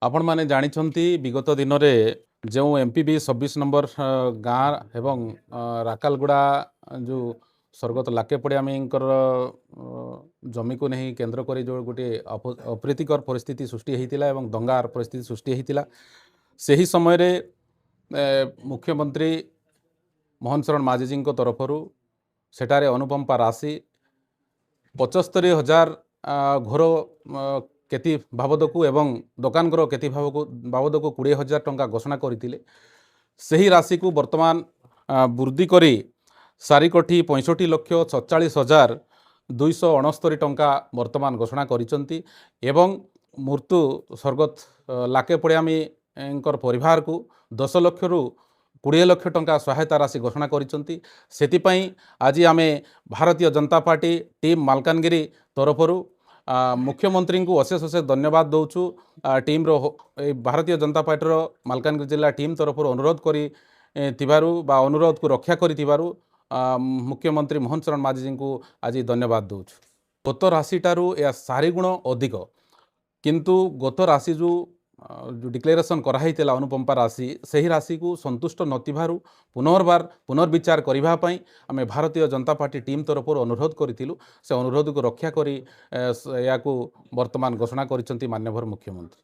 आपण माने जानिछंती विगत दिन में जो एमपीबी 26 नंबर गाँ एवं राकालगुड़ा जो स्वर्गत लाके पड़ियामीकर जमी को नहीं केन्द्र कर जो गोटे अप्रीतिकर परिस्थिति सृष्टि होता है दंगार परिस्थिति सृष्टि होता से ही समय रे मुख्यमंत्री मोहन शरण माझी तरफ सेठारे अनुकंपा राशि 75,000 घोर केति बाबदकू एवं दोकानगर केति बाबदकू 20,000 टंका घोषणा करते सही राशि को वर्तमान वृद्धि करी 4,65,47,269 टंका वर्तमान घोषणा करिसंती एवं मृत्यु स्वर्गत लाके पड़ियामी परिवार को 10 लाख रु 20 लाख टंका सहायता राशि घोषणा करिसंती सेतिपई आज आमे भारतीय जनता पार्टी टीम मालकानगिरी तरफरु मुख्यमंत्री को अशेष अशेष धन्यवाद दौचु टीम रो भारतीय जनता पार्टी रो मालकानगिरी जिला टीम तरफ अनुरोध करी बा अनुरोध को रक्षा करी मुख्यमंत्री मोहन शरण माझी को आज धन्यवाद दौचु। गत राशिटारू या 4 गुण अधिक किंतु गत राशि जो डिक्लेरेशन कराई अनुकंपा राशि सही राशि को संतुष्ट नथिबारु पुनर्विचार करने आम भारतीय जनता पार्टी टीम तरफ अनुरोध करूँ से अनुरोध को रक्षा करी या वर्तमान घोषणा करिसंती माननीय मुख्यमंत्री।